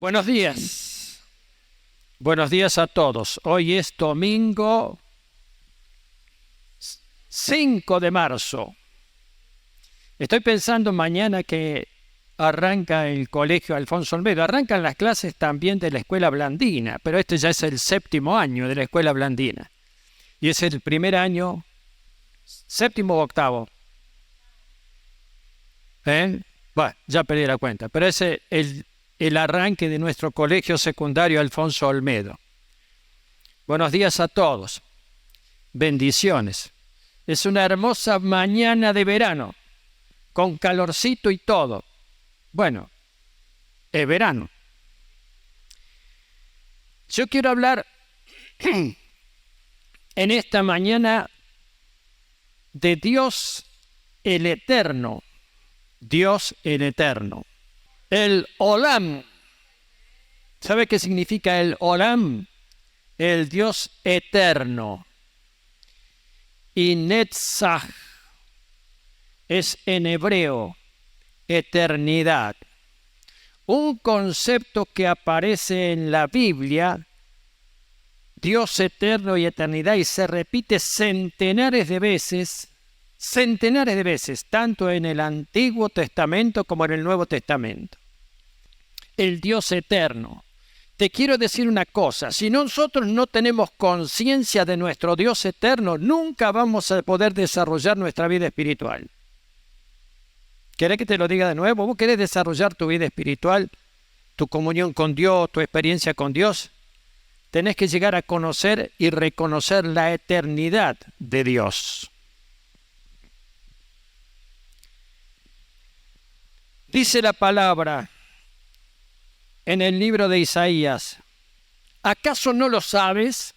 Buenos días. Buenos días a todos. Hoy es domingo 5 de marzo. Estoy pensando mañana que arranca el colegio Alfonso Olmedo. Arrancan las clases también de la escuela Blandina, pero este ya es el 7º año de la escuela Blandina. Y es el primer año, 7º o 8º. Bueno, ya perdí la cuenta, pero ese es el arranque de nuestro colegio secundario Alfonso Olmedo. Buenos días a todos. Bendiciones. Es una hermosa mañana de verano, con calorcito y todo. Bueno, es verano. Yo quiero hablar en esta mañana de Dios el Eterno. Dios el Eterno. El Olam. ¿Sabe qué significa el Olam? El Dios eterno. Y Netzach es en hebreo eternidad. Un concepto que aparece en la Biblia, Dios eterno y eternidad, y se repite centenares de veces, tanto en el Antiguo Testamento como en el Nuevo Testamento. El Dios eterno. Te quiero decir una cosa, si nosotros no tenemos conciencia de nuestro Dios eterno, nunca vamos a poder desarrollar nuestra vida espiritual. ¿Querés que te lo diga de nuevo? ¿Vos querés desarrollar tu vida espiritual, tu comunión con Dios, tu experiencia con Dios? Tenés que llegar a conocer y reconocer la eternidad de Dios. Dice la palabra en el libro de Isaías, ¿acaso no lo sabes?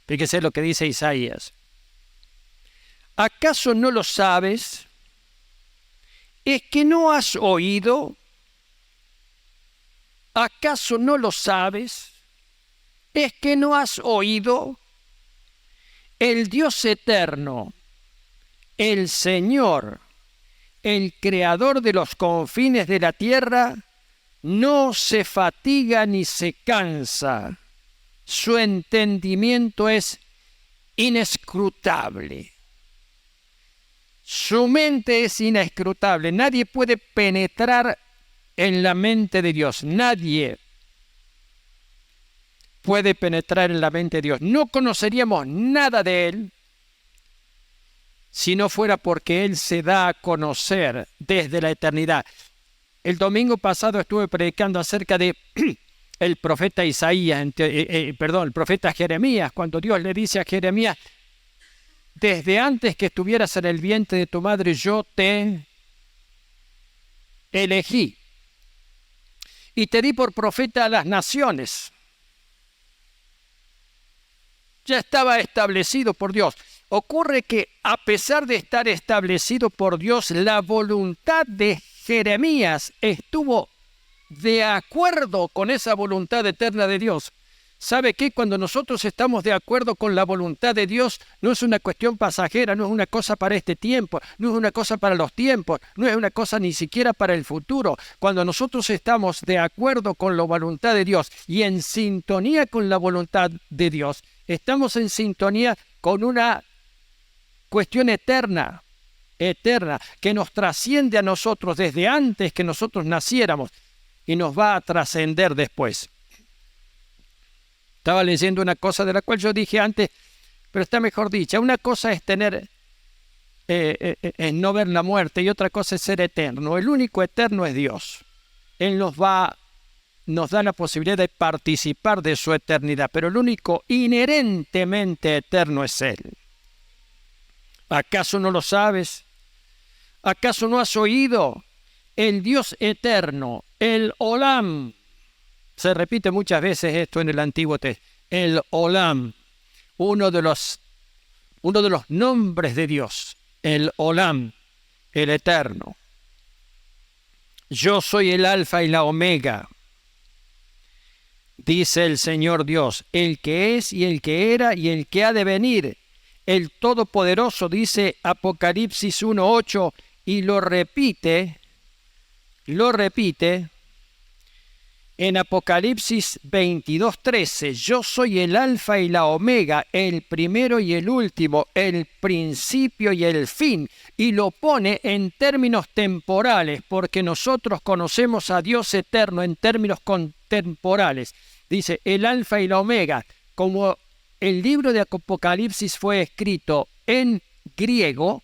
Fíjese lo que dice Isaías. ¿Acaso no lo sabes? ¿Es que no has oído? ¿Acaso no lo sabes? ¿Es que no has oído? El Dios eterno, el Señor, el Creador de los confines de la tierra, no se fatiga ni se cansa. Su entendimiento es inescrutable. Su mente es inescrutable. Nadie puede penetrar en la mente de Dios. Nadie puede penetrar en la mente de Dios. No conoceríamos nada de Él si no fuera porque Él se da a conocer desde la eternidad. El domingo pasado estuve predicando acerca de el profeta Isaías, el profeta Jeremías, cuando Dios le dice a Jeremías, desde antes que estuvieras en el vientre de tu madre, yo te elegí y te di por profeta a las naciones. Ya estaba establecido por Dios. Ocurre que a pesar de estar establecido por Dios, la voluntad de Jeremías estuvo de acuerdo con esa voluntad eterna de Dios. ¿Sabe qué? Cuando nosotros estamos de acuerdo con la voluntad de Dios, no es una cuestión pasajera, no es una cosa para este tiempo, no es una cosa para los tiempos, no es una cosa ni siquiera para el futuro. Cuando nosotros estamos de acuerdo con la voluntad de Dios y en sintonía con la voluntad de Dios, estamos en sintonía con una cuestión eterna, que nos trasciende a nosotros desde antes que nosotros naciéramos y nos va a trascender después. Estaba leyendo una cosa de la cual yo dije antes, pero está mejor dicha. Una cosa es no ver la muerte y otra cosa es ser eterno. El único eterno es Dios. Él nos da la posibilidad de participar de su eternidad, pero el único inherentemente eterno es Él. ¿Acaso no lo sabes? ¿Acaso no has oído? El Dios eterno, el Olam. Se repite muchas veces esto en el Antiguo Testamento. El Olam, uno de los nombres de Dios. El Olam, el eterno. Yo soy el Alfa y la Omega, dice el Señor Dios, el que es y el que era y el que ha de venir. El Todopoderoso, dice Apocalipsis 1:8, y lo repite, En Apocalipsis 22:13, yo soy el alfa y la omega, el primero y el último, el principio y el fin. Y lo pone en términos temporales, porque nosotros conocemos a Dios eterno en términos contemporales. Dice el alfa y la omega. Como el libro de Apocalipsis fue escrito en griego,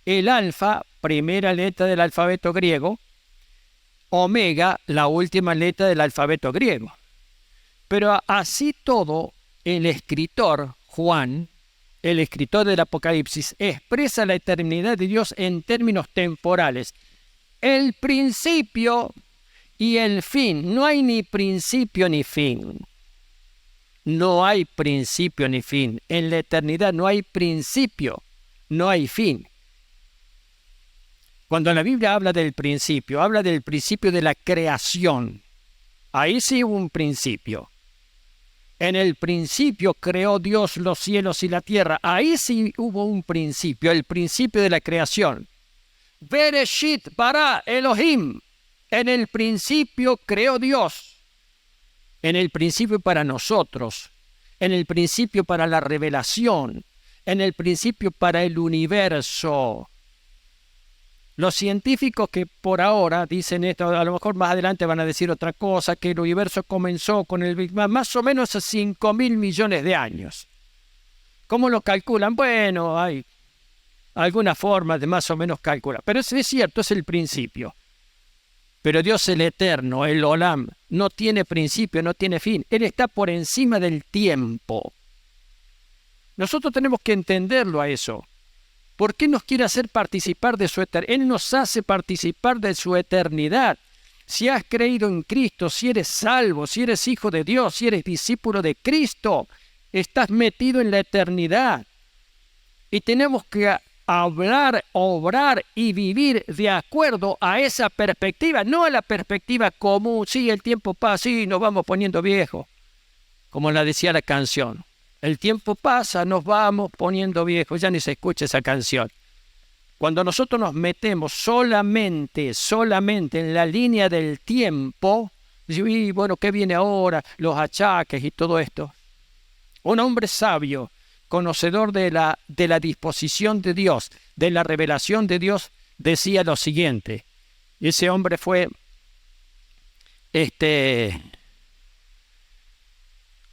el alfa, primera letra del alfabeto griego, omega, la última letra del alfabeto griego. Pero así todo, el escritor, Juan, el escritor del Apocalipsis, expresa la eternidad de Dios en términos temporales. El principio y el fin. No hay ni principio ni fin. No hay principio ni fin. En la eternidad no hay principio, no hay fin. Cuando la Biblia habla del principio de la creación. Ahí sí hubo un principio. En el principio creó Dios los cielos y la tierra. Ahí sí hubo un principio, el principio de la creación. Bereshit bara Elohim. En el principio creó Dios. En el principio para nosotros. En el principio para la revelación. En el principio para el universo. Los científicos que por ahora dicen esto, a lo mejor más adelante van a decir otra cosa, que el universo comenzó con el Big Bang más o menos hace 5.000 millones de años. ¿Cómo lo calculan? Bueno, hay alguna forma de más o menos calcular. Pero es cierto, es el principio. Pero Dios el Eterno, el Olam, no tiene principio, no tiene fin. Él está por encima del tiempo. Nosotros tenemos que entenderlo a eso. ¿Por qué nos quiere hacer participar de su eternidad? Él nos hace participar de su eternidad. Si has creído en Cristo, si eres salvo, si eres hijo de Dios, si eres discípulo de Cristo, estás metido en la eternidad. Y tenemos que hablar, obrar y vivir de acuerdo a esa perspectiva, no a la perspectiva común. Sí, el tiempo pasa, sí, nos vamos poniendo viejos, como la decía la canción. El tiempo pasa, nos vamos poniendo viejos, ya ni se escucha esa canción. Cuando nosotros nos metemos solamente en la línea del tiempo, y bueno, ¿qué viene ahora? Los achaques y todo esto. Un hombre sabio, conocedor de la disposición de Dios, de la revelación de Dios, decía lo siguiente. Ese hombre fue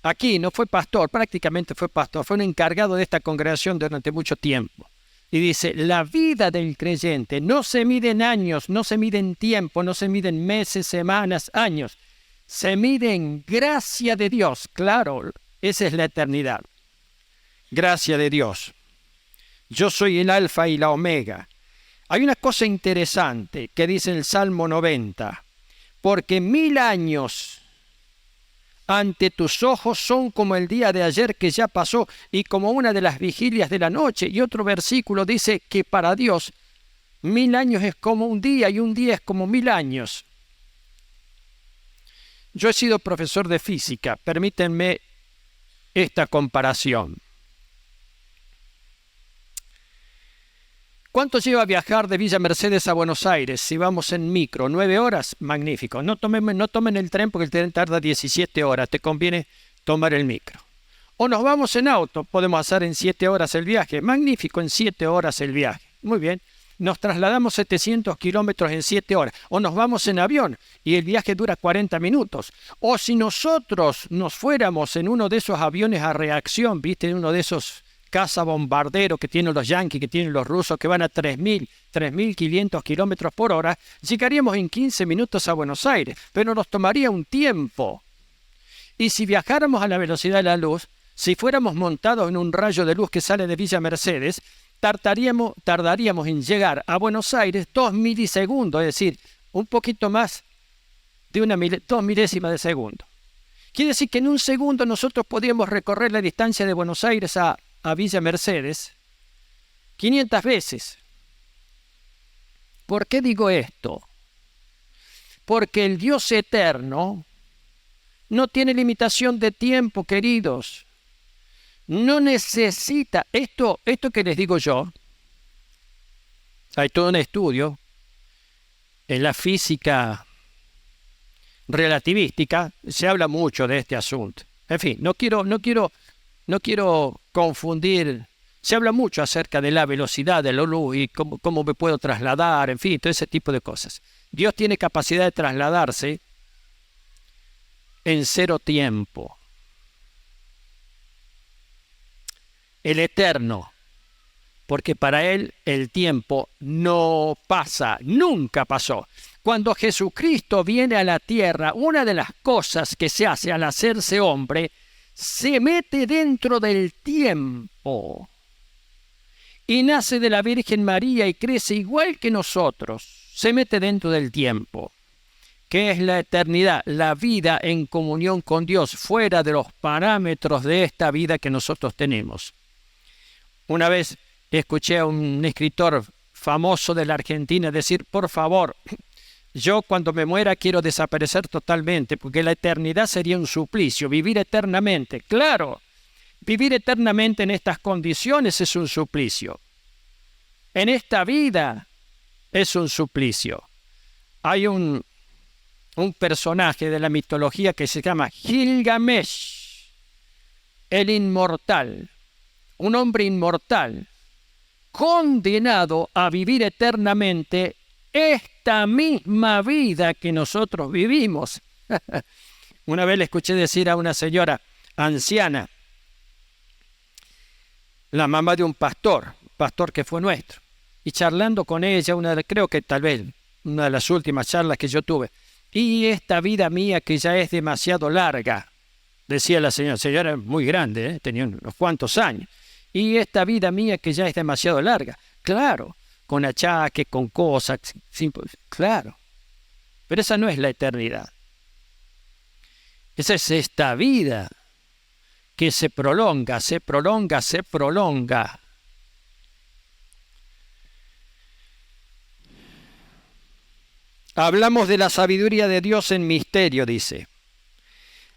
aquí no fue pastor, prácticamente fue pastor, fue un encargado de esta congregación durante mucho tiempo. Y dice, la vida del creyente no se mide en años, no se mide en tiempo, no se mide en meses, semanas, años. Se mide en gracia de Dios. Claro, esa es la eternidad. Gracia de Dios. Yo soy el alfa y la omega. Hay una cosa interesante que dice el Salmo 90. Porque 1000 años ante tus ojos son como el día de ayer que ya pasó y como una de las vigilias de la noche. Y otro versículo dice que para Dios 1000 años es como un día y un día es como 1000 años. Yo he sido profesor de física, permítanme esta comparación. ¿Cuánto lleva a viajar de Villa Mercedes a Buenos Aires? Si vamos en micro, 9 horas, magnífico. No tomen el tren porque el tren tarda 17 horas, te conviene tomar el micro. O nos vamos en auto, podemos hacer en 7 horas el viaje, magnífico, en 7 horas el viaje. Muy bien, nos trasladamos 700 kilómetros en 7 horas. O nos vamos en avión y el viaje dura 40 minutos. O si nosotros nos fuéramos en uno de esos aviones a reacción, ¿viste? En uno de esos cazabombardero que tienen los yanquis, que tienen los rusos, que van a 3.500 kilómetros por hora, llegaríamos en 15 minutos a Buenos Aires, pero nos tomaría un tiempo. Y si viajáramos a la velocidad de la luz, si fuéramos montados en un rayo de luz que sale de Villa Mercedes, tardaríamos en llegar a Buenos Aires 2 milisegundos, es decir, un poquito más de 2 milésimas de segundo. Quiere decir que en un segundo nosotros podríamos recorrer la distancia de Buenos Aires a Villa Mercedes 500 veces. ¿Por qué digo esto? Porque el Dios eterno no tiene limitación de tiempo, queridos. No necesita, esto que les digo yo, hay todo un estudio en la física relativística, se habla mucho de este asunto. En fin, no quiero confundir. Se habla mucho acerca de la velocidad de la luz y cómo me puedo trasladar, en fin, todo ese tipo de cosas. Dios tiene capacidad de trasladarse en cero tiempo. El eterno, porque para Él el tiempo no pasa, nunca pasó. Cuando Jesucristo viene a la tierra, una de las cosas que se hace al hacerse hombre, se mete dentro del tiempo. Y nace de la Virgen María y crece igual que nosotros. Se mete dentro del tiempo, que es la eternidad, la vida en comunión con Dios, fuera de los parámetros de esta vida que nosotros tenemos. Una vez escuché a un escritor famoso de la Argentina decir, por favor, yo cuando me muera quiero desaparecer totalmente, porque la eternidad sería un suplicio, vivir eternamente. Claro, vivir eternamente en estas condiciones es un suplicio. En esta vida es un suplicio. Hay un personaje de la mitología que se llama Gilgamesh, el inmortal, un hombre inmortal, condenado a vivir eternamente esta misma vida que nosotros vivimos. Una vez le escuché decir a una señora anciana, la mamá de un pastor que fue nuestro, y charlando con ella, creo que tal vez una de las últimas charlas que yo tuve, y esta vida mía que ya es demasiado larga, decía la señora es muy grande, tenía unos cuantos años, y esta vida mía que ya es demasiado larga, claro, con achaques, con cosas, claro, pero esa no es la eternidad, esa es esta vida que se prolonga, se prolonga, se prolonga. Hablamos de la sabiduría de Dios en misterio, dice.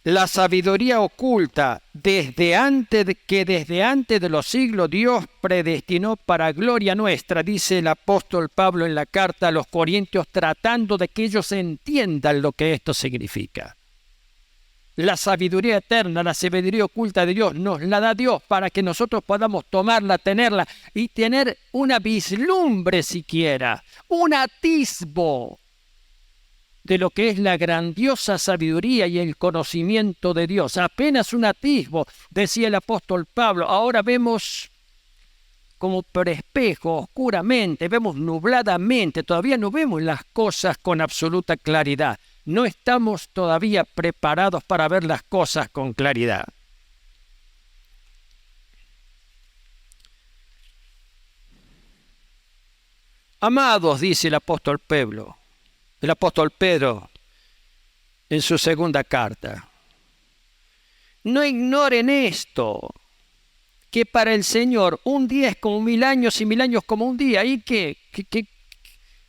La sabiduría oculta desde antes de los siglos Dios predestinó para gloria nuestra, dice el apóstol Pablo en la carta a los Corintios, tratando de que ellos entiendan lo que esto significa. La sabiduría eterna, la sabiduría oculta de Dios, nos la da Dios para que nosotros podamos tomarla, tenerla y tener una vislumbre siquiera, un atisbo de lo que es la grandiosa sabiduría y el conocimiento de Dios. Apenas un atisbo, decía el apóstol Pablo. Ahora vemos como por espejo, oscuramente, vemos nubladamente, todavía no vemos las cosas con absoluta claridad. No estamos todavía preparados para ver las cosas con claridad. Amados, dice el apóstol Pedro en su segunda carta, no ignoren esto, que para el Señor un día es como 1000 años y 1000 años como un día. ¿Y que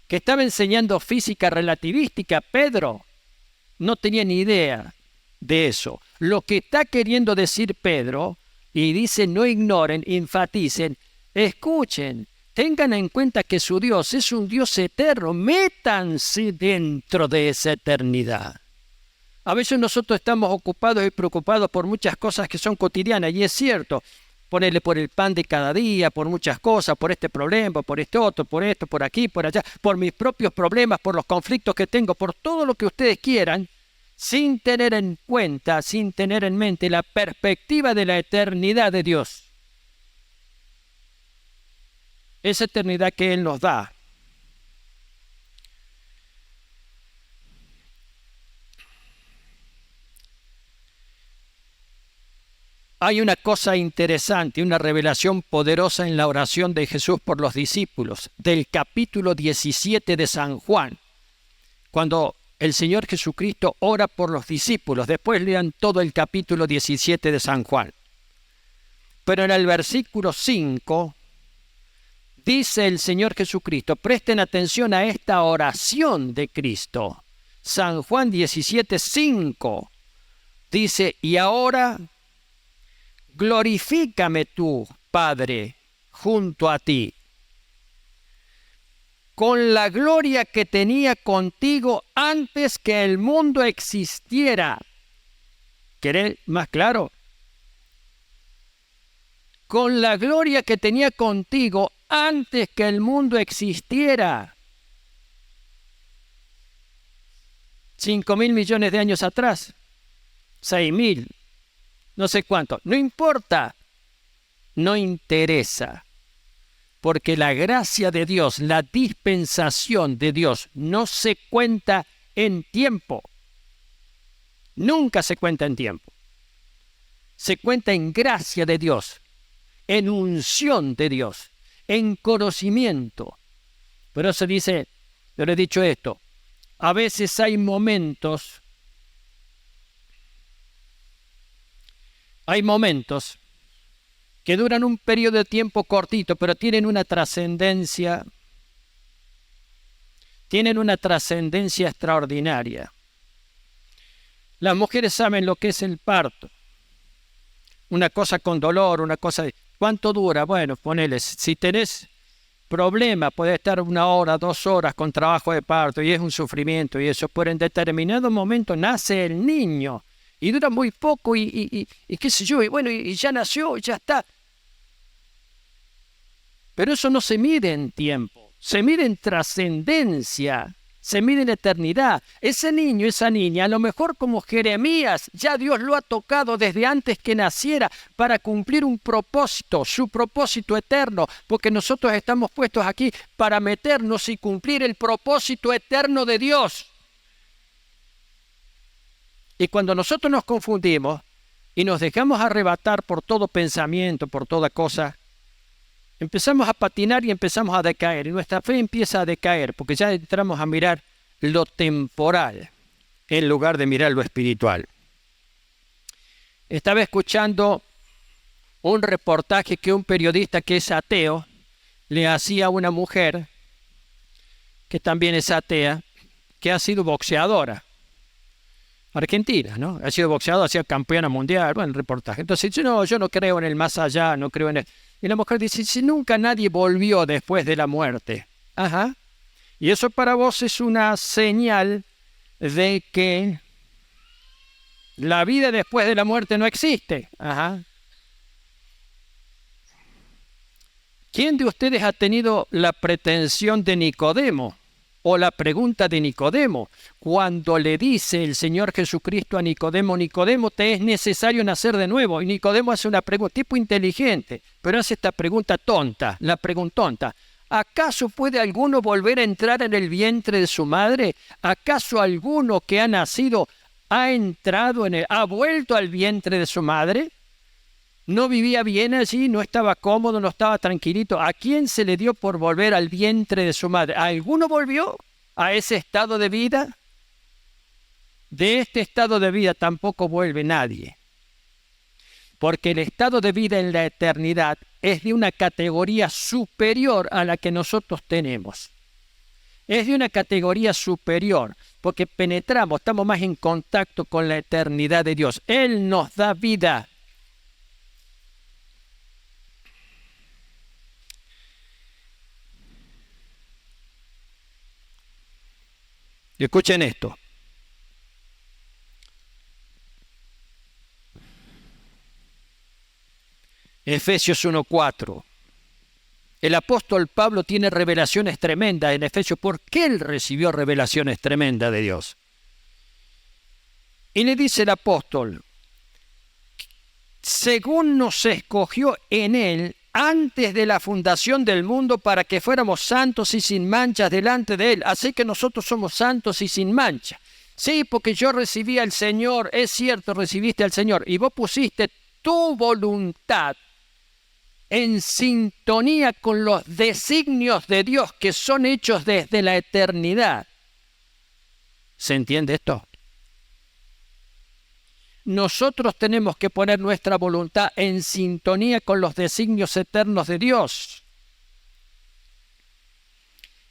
estaba enseñando física relativística? Pedro no tenía ni idea de eso. Lo que está queriendo decir Pedro, y dice no ignoren, enfaticen, escuchen, tengan en cuenta que su Dios es un Dios eterno, métanse dentro de esa eternidad. A veces nosotros estamos ocupados y preocupados por muchas cosas que son cotidianas, y es cierto, ponerle por el pan de cada día, por muchas cosas, por este problema, por este otro, por esto, por aquí, por allá, por mis propios problemas, por los conflictos que tengo, por todo lo que ustedes quieran, sin tener en cuenta, sin tener en mente la perspectiva de la eternidad de Dios. Esa eternidad que Él nos da. Hay una cosa interesante, una revelación poderosa en la oración de Jesús por los discípulos, del capítulo 17 de San Juan, cuando el Señor Jesucristo ora por los discípulos. Después lean todo el capítulo 17 de San Juan. Pero en el versículo 5, dice el Señor Jesucristo, presten atención a esta oración de Cristo. San Juan 17, 5, dice, y ahora glorifícame tú, Padre, junto a ti, con la gloria que tenía contigo antes que el mundo existiera. ¿Querés más claro? Con la gloria que tenía contigo antes que el mundo existiera. 5.000 millones de años atrás. 6.000. No sé cuánto. No importa. No interesa. Porque la gracia de Dios, la dispensación de Dios, no se cuenta en tiempo. Nunca se cuenta en tiempo. Se cuenta en gracia de Dios, en unción de Dios, en conocimiento. Por eso dice, yo le he dicho esto, a veces hay momentos que duran un periodo de tiempo cortito, pero tienen una trascendencia extraordinaria. Las mujeres saben lo que es el parto. Una cosa con dolor, una cosa... ¿Cuánto dura? Bueno, ponele, si tenés problema, puede estar 1 hora, 2 horas con trabajo de parto y es un sufrimiento y eso, pero en determinado momento nace el niño y dura muy poco y qué sé yo, y bueno, y ya nació y ya está. Pero eso no se mide en tiempo, se mide en trascendencia, se mide en eternidad. Ese niño, esa niña, a lo mejor como Jeremías, ya Dios lo ha tocado desde antes que naciera para cumplir un propósito, su propósito eterno, porque nosotros estamos puestos aquí para meternos y cumplir el propósito eterno de Dios. Y cuando nosotros nos confundimos y nos dejamos arrebatar por todo pensamiento, por toda cosa, empezamos a patinar y empezamos a decaer. Y nuestra fe empieza a decaer porque ya entramos a mirar lo temporal en lugar de mirar lo espiritual. Estaba escuchando un reportaje que un periodista que es ateo le hacía a una mujer que también es atea, que ha sido boxeadora. Argentina, ¿no? Ha sido boxeadora, ha sido campeona mundial, bueno, el reportaje. Entonces, yo no creo en el más allá, no creo en el... Y la mujer dice, si nunca nadie volvió después de la muerte. Ajá. Y eso para vos es una señal de que la vida después de la muerte no existe. Ajá. ¿Quién de ustedes ha tenido la pretensión de Nicodemo? O la pregunta de Nicodemo, cuando le dice el Señor Jesucristo a Nicodemo, Nicodemo, te es necesario nacer de nuevo. Y Nicodemo hace una pregunta, tipo inteligente, pero hace esta pregunta tonta, la preguntonta. ¿Acaso puede alguno volver a entrar en el vientre de su madre? ¿Acaso alguno que ha nacido ha vuelto al vientre de su madre? ¿No vivía bien allí? ¿No estaba cómodo? ¿No estaba tranquilito? ¿A quién se le dio por volver al vientre de su madre? ¿A alguno volvió a ese estado de vida? De este estado de vida tampoco vuelve nadie. Porque el estado de vida en la eternidad es de una categoría superior a la que nosotros tenemos. Es de una categoría superior, porque estamos más en contacto con la eternidad de Dios. Él nos da vida. Y escuchen esto. Efesios 1:4. El apóstol Pablo tiene revelaciones tremendas en Efesios. ¿Por qué él recibió revelaciones tremendas de Dios? Y le dice el apóstol, según nos escogió en él antes de la fundación del mundo para que fuéramos santos y sin manchas delante de él. Así que nosotros somos santos y sin mancha. Sí, porque yo recibí al Señor, es cierto, recibiste al Señor, y vos pusiste tu voluntad en sintonía con los designios de Dios que son hechos desde la eternidad. ¿Se entiende esto? Nosotros tenemos que poner nuestra voluntad en sintonía con los designios eternos de Dios.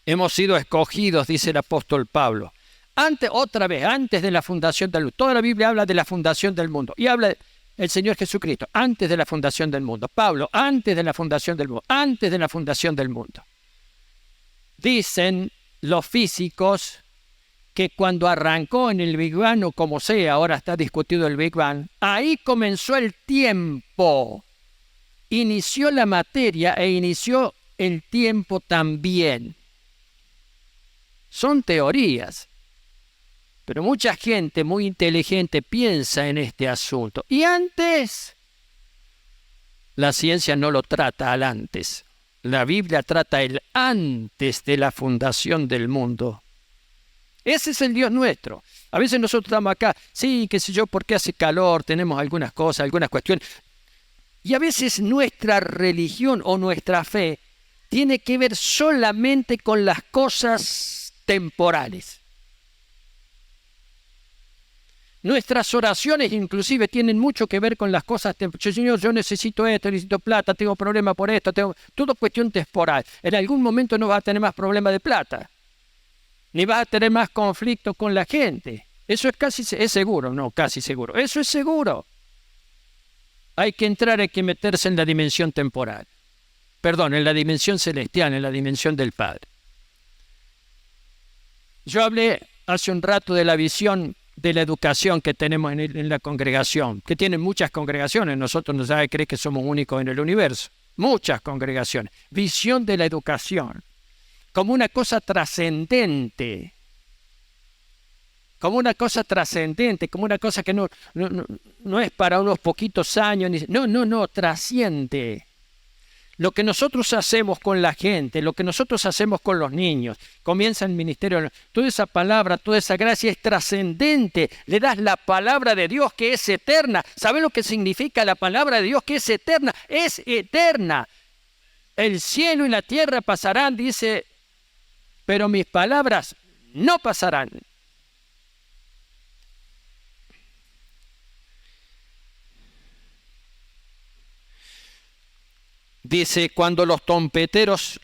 Hemos sido escogidos, dice el apóstol Pablo. Antes de la fundación del mundo. Toda la Biblia habla de la fundación del mundo. Y habla el Señor Jesucristo, antes de la fundación del mundo. Pablo, antes de la fundación del mundo. Antes de la fundación del mundo. Dicen los físicos que cuando arrancó en el Big Bang, o como sea, ahora está discutido el Big Bang, ahí comenzó el tiempo. Inició la materia e inició el tiempo también. Son teorías, pero mucha gente muy inteligente piensa en este asunto. Y antes, la ciencia no lo trata al antes. La Biblia trata el antes de la fundación del mundo. Ese es el Dios nuestro. A veces nosotros estamos acá, sí, qué sé yo, porque hace calor, tenemos algunas cosas, algunas cuestiones. Y a veces nuestra religión o nuestra fe tiene que ver solamente con las cosas temporales. Nuestras oraciones inclusive tienen mucho que ver con las cosas temporales. Señor, yo necesito esto, necesito plata, tengo problema por esto, todo cuestión temporal. En algún momento no vas a tener más problema de plata, ni vas a tener más conflicto con la gente. Eso es seguro, no, casi seguro. Eso es seguro. Hay que entrar, hay que meterse en la dimensión temporal. Perdón, en la dimensión celestial, en la dimensión del Padre. Yo hablé hace un rato de la visión de la educación que tenemos en la congregación, que tienen muchas congregaciones. Nosotros no sabe creer que somos únicos en el universo. Muchas congregaciones. Visión de la educación como una cosa trascendente. Como una cosa trascendente, como una cosa que no es para unos poquitos años. No, trasciende. Lo que nosotros hacemos con la gente, lo que nosotros hacemos con los niños, comienza el ministerio, toda esa palabra, toda esa gracia es trascendente. Le das la palabra de Dios que es eterna. ¿Saben lo que significa la palabra de Dios que es eterna? Es eterna. El cielo y la tierra pasarán, dice, pero mis palabras no pasarán. Dice, cuando los trompeteros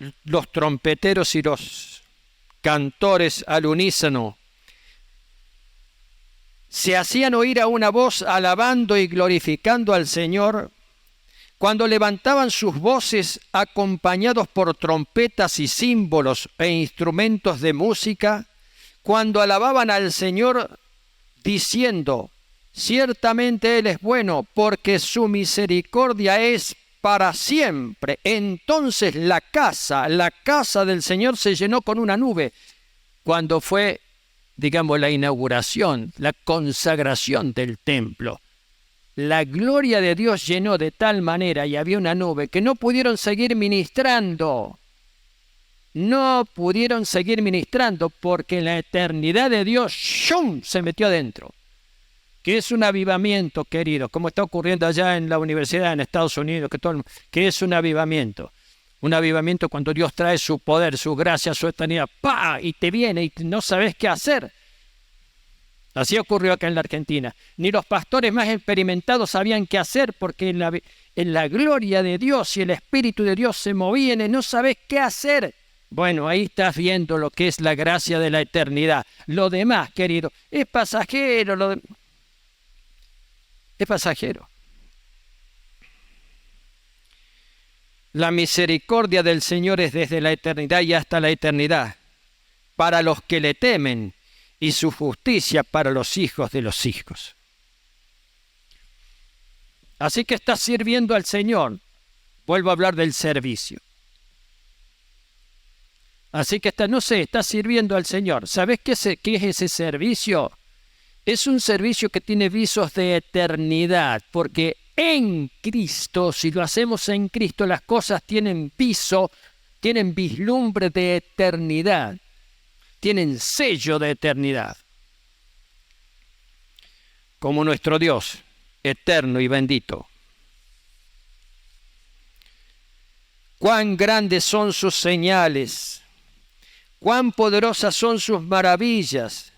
y los cantores al unísono se hacían oír a una voz alabando y glorificando al Señor, cuando levantaban sus voces acompañados por trompetas y símbolos e instrumentos de música, cuando alababan al Señor diciendo, ciertamente Él es bueno, porque su misericordia es para siempre. Entonces la casa del Señor se llenó con una nube, cuando fue, digamos, la inauguración, la consagración del templo. La gloria de Dios llenó de tal manera y había una nube que no pudieron seguir ministrando. No pudieron seguir ministrando porque la eternidad de Dios ¡shum!, se metió adentro. Que es un avivamiento, querido, como está ocurriendo allá en la universidad en Estados Unidos, que es un avivamiento. Un avivamiento cuando Dios trae su poder, su gracia, su eternidad, ¡pa!, y te viene y no sabes qué hacer. Así ocurrió acá en la Argentina. Ni los pastores más experimentados sabían qué hacer porque en la gloria de Dios y el Espíritu de Dios se movían y no sabes qué hacer. Bueno, ahí estás viendo lo que es la gracia de la eternidad. Lo demás, querido, es pasajero. Es pasajero. La misericordia del Señor es desde la eternidad y hasta la eternidad, para los que le temen, y su justicia para los hijos de los hijos. Así que estás sirviendo al Señor. Vuelvo a hablar del servicio. Así que estás sirviendo al Señor. ¿Sabes qué es ese servicio? Es un servicio que tiene visos de eternidad, porque en Cristo, si lo hacemos en Cristo, las cosas tienen vislumbre de eternidad, tienen sello de eternidad. Como nuestro Dios, eterno y bendito. Cuán grandes son sus señales, cuán poderosas son sus maravillas.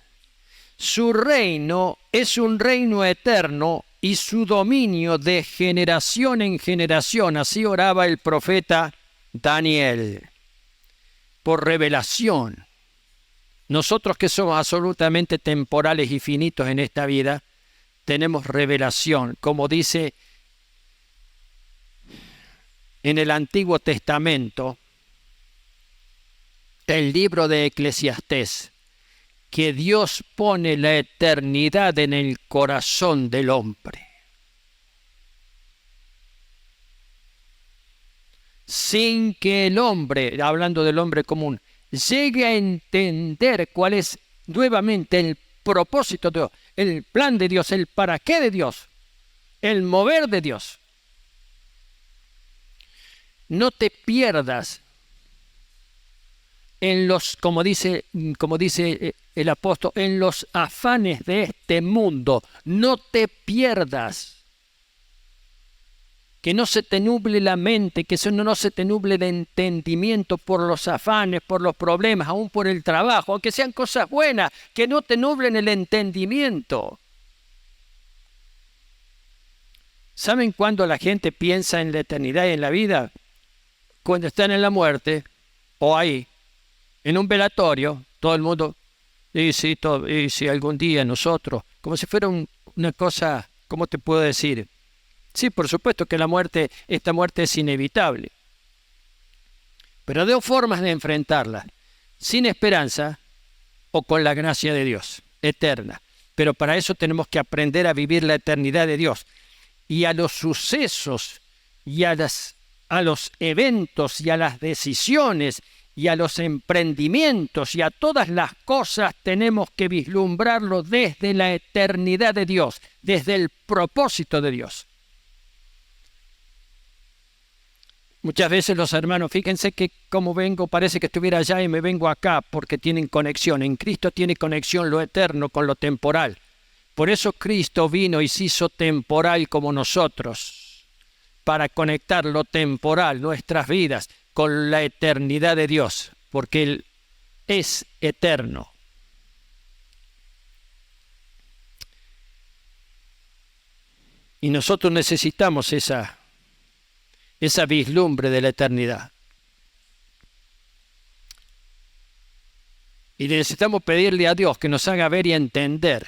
Su reino es un reino eterno y su dominio de generación en generación. Así oraba el profeta Daniel. Por revelación. Nosotros que somos absolutamente temporales y finitos en esta vida, tenemos revelación. Como dice en el Antiguo Testamento, el libro de Eclesiastés, que Dios pone la eternidad en el corazón del hombre. Sin que el hombre, hablando del hombre común, llegue a entender cuál es nuevamente el propósito de Dios, el plan de Dios, el para qué de Dios, el mover de Dios. No te pierdas en los, como dice el apóstol, en los afanes de este mundo. No te pierdas. Que no se te nuble la mente, que no se te nuble el entendimiento por los afanes, por los problemas, aún por el trabajo, aunque sean cosas buenas, que no te nublen el entendimiento. ¿Saben cuándo la gente piensa en la eternidad y en la vida? Cuando están en la muerte, o ahí, en un velatorio, todo el mundo, y si algún día nosotros, como si fuera una cosa, ¿cómo te puedo decir? Sí, por supuesto que esta muerte es inevitable. Pero hay dos formas de enfrentarla, sin esperanza o con la gracia de Dios, eterna. Pero para eso tenemos que aprender a vivir la eternidad de Dios. Y a los sucesos, y a los eventos, y a las decisiones, y a los emprendimientos, y a todas las cosas tenemos que vislumbrarlo desde la eternidad de Dios, desde el propósito de Dios. Muchas veces los hermanos, fíjense que como vengo, parece que estuviera allá y me vengo acá porque tienen conexión. En Cristo tiene conexión lo eterno con lo temporal. Por eso Cristo vino y se hizo temporal como nosotros, para conectar lo temporal, nuestras vidas, con la eternidad de Dios, porque Él es eterno. Y nosotros necesitamos esa vislumbre de la eternidad. Y necesitamos pedirle a Dios que nos haga ver y entender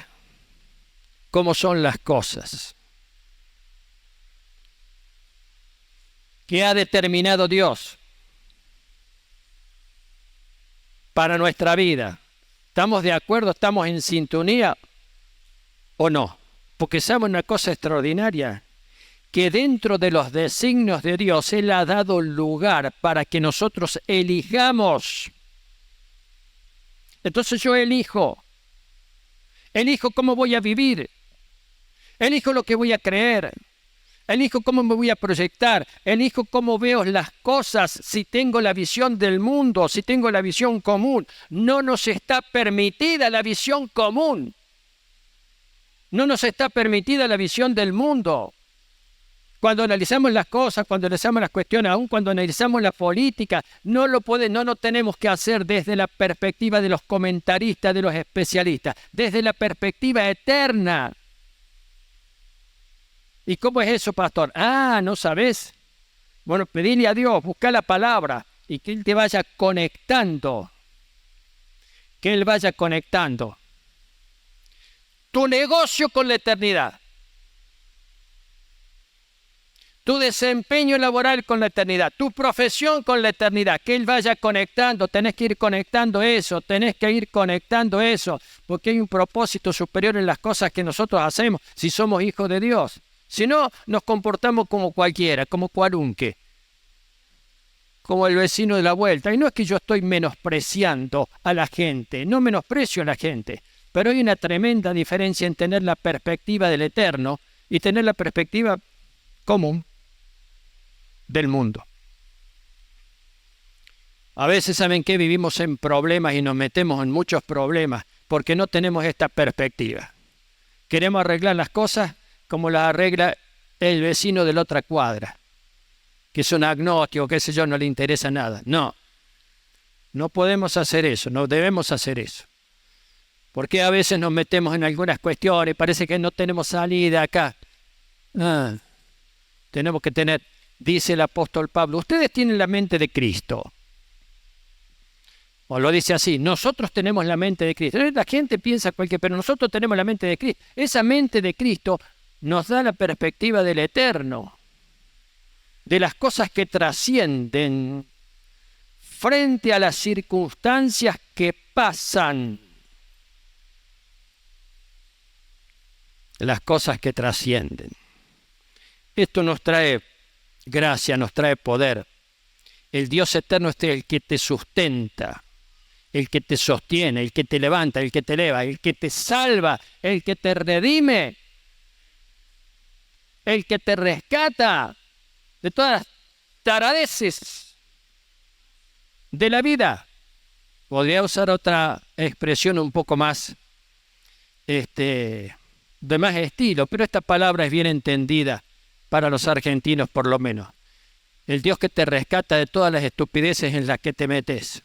cómo son las cosas. ¿Qué ha determinado Dios para nuestra vida? ¿Estamos de acuerdo? ¿Estamos en sintonía o no? Porque saben una cosa extraordinaria, que dentro de los designios de Dios Él ha dado lugar para que nosotros elijamos. Entonces yo elijo cómo voy a vivir, elijo lo que voy a creer, elijo cómo me voy a proyectar, elijo cómo veo las cosas, si tengo la visión del mundo, si tengo la visión común. No nos está permitida la visión común, no nos está permitida la visión del mundo. Cuando analizamos las cosas, cuando analizamos las cuestiones, aún cuando analizamos la política, no lo tenemos que hacer desde la perspectiva de los comentaristas, de los especialistas, desde la perspectiva eterna. ¿Y cómo es eso, pastor? ¿No sabes? Bueno, pedile a Dios, busca la palabra y que Él te vaya conectando. Que Él vaya conectando tu negocio con la eternidad. Tu desempeño laboral con la eternidad, tu profesión con la eternidad, que Él vaya conectando. Tenés que ir conectando eso, porque hay un propósito superior en las cosas que nosotros hacemos si somos hijos de Dios. Si no, nos comportamos como cualquiera, como cualunque, como el vecino de la vuelta. Y no es que yo estoy menospreciando a la gente, no menosprecio a la gente, pero hay una tremenda diferencia en tener la perspectiva del eterno y tener la perspectiva común del mundo. A veces, ¿saben qué? Vivimos en problemas y nos metemos en muchos problemas porque no tenemos esta perspectiva. Queremos arreglar las cosas como las arregla el vecino de la otra cuadra, que es un agnóstico, qué sé yo, no le interesa nada. No podemos hacer eso, no debemos hacer eso. Porque a veces nos metemos en algunas cuestiones, parece que no tenemos salida acá. Tenemos que tener, dice el apóstol Pablo, ustedes tienen la mente de Cristo. O lo dice así, nosotros tenemos la mente de Cristo. La gente piensa pero nosotros tenemos la mente de Cristo. Esa mente de Cristo nos da la perspectiva del eterno, de las cosas que trascienden frente a las circunstancias que pasan, las cosas que trascienden. Esto nos trae gracia, nos trae poder. El Dios eterno es el que te sustenta, el que te sostiene, el que te levanta, el que te eleva, el que te salva, el que te redime, el que te rescata de todas las taradeces de la vida. Podría usar otra expresión un poco más de más estilo, pero esta palabra es bien entendida para los argentinos por lo menos. El Dios que te rescata de todas las estupideces en las que te metes.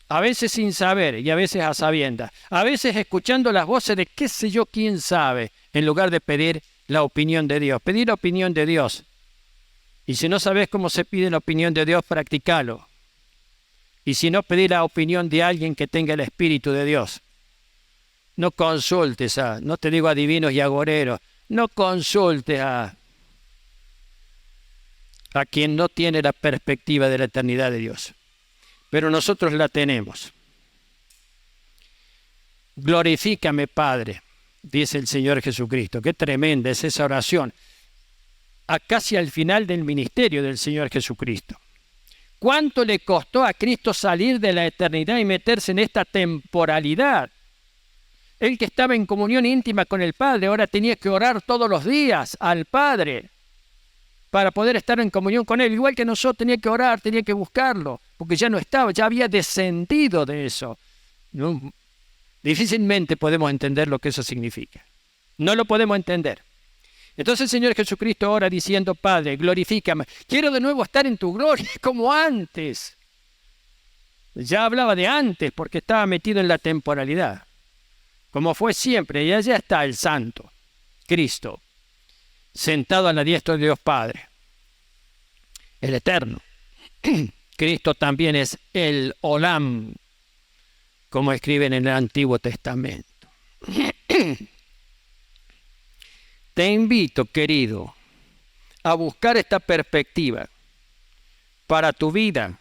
A veces sin saber y a veces a sabiendas. A veces escuchando las voces de qué sé yo quién sabe, en lugar de pedir la opinión de Dios. Pedir la opinión de Dios. Y si no sabes cómo se pide la opinión de Dios, practicalo. Y si no, pedir la opinión de alguien que tenga el Espíritu de Dios. No consultes no te digo adivinos y agoreros, no consultes a quien no tiene la perspectiva de la eternidad de Dios. Pero nosotros la tenemos. Glorifícame, Padre, dice el Señor Jesucristo. Qué tremenda es esa oración. Casi al final del ministerio del Señor Jesucristo. ¿Cuánto le costó a Cristo salir de la eternidad y meterse en esta temporalidad? Él que estaba en comunión íntima con el Padre, ahora tenía que orar todos los días al Padre para poder estar en comunión con Él. Igual que nosotros, tenía que orar, tenía que buscarlo, porque ya no estaba, ya había descendido de eso. No, difícilmente podemos entender lo que eso significa. No lo podemos entender. Entonces el Señor Jesucristo ora diciendo, Padre, glorifícame. Quiero de nuevo estar en tu gloria como antes. Ya hablaba de antes porque estaba metido en la temporalidad. Como fue siempre, y allá está el Santo, Cristo, sentado a la diestra de Dios Padre, el Eterno. Cristo también es el Olam, como escriben en el Antiguo Testamento. Te invito, querido, a buscar esta perspectiva para tu vida,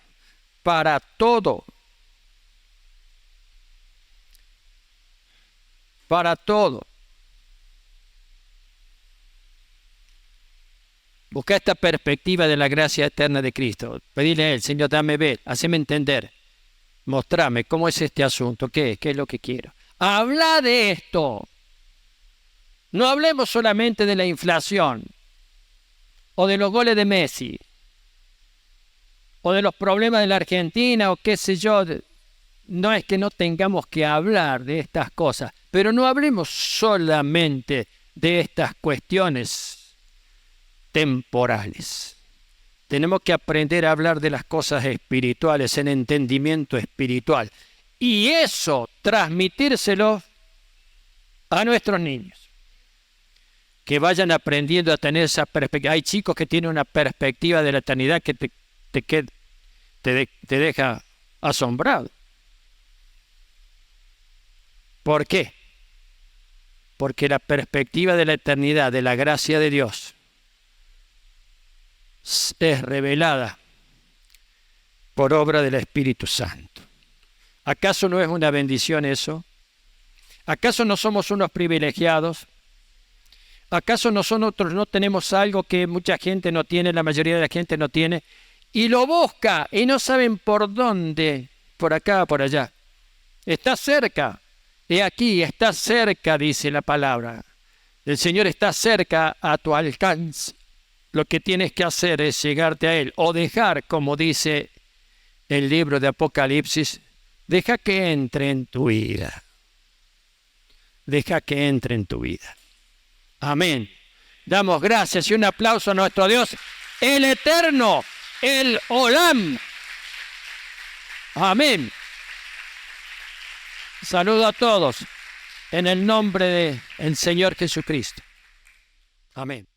para todo. Para todo. Busca esta perspectiva de la gracia eterna de Cristo. Pedile a Él, Señor, dame ver, haceme entender. Mostrame cómo es este asunto, qué es lo que quiero. Habla de esto. No hablemos solamente de la inflación, o de los goles de Messi, o de los problemas de la Argentina, o qué sé yo. No es que no tengamos que hablar de estas cosas, pero no hablemos solamente de estas cuestiones temporales. Tenemos que aprender a hablar de las cosas espirituales, en entendimiento espiritual. Y eso, transmitírselo a nuestros niños. Que vayan aprendiendo a tener esa perspectiva. Hay chicos que tienen una perspectiva de la eternidad que te deja asombrado. ¿Por qué? Porque la perspectiva de la eternidad, de la gracia de Dios, es revelada por obra del Espíritu Santo. ¿Acaso no es una bendición eso? ¿Acaso no somos unos privilegiados? ¿Acaso nosotros no tenemos algo que mucha gente no tiene, la mayoría de la gente no tiene? Y lo busca y no saben por dónde, por acá, por allá. Está cerca. He aquí, está cerca, dice la palabra. El Señor está cerca a tu alcance. Lo que tienes que hacer es llegarte a Él o dejar, como dice el libro de Apocalipsis, deja que entre en tu vida. Deja que entre en tu vida. Amén. Damos gracias y un aplauso a nuestro Dios, el Eterno, el Olam. Amén. Saludo a todos en el nombre del Señor Jesucristo. Amén.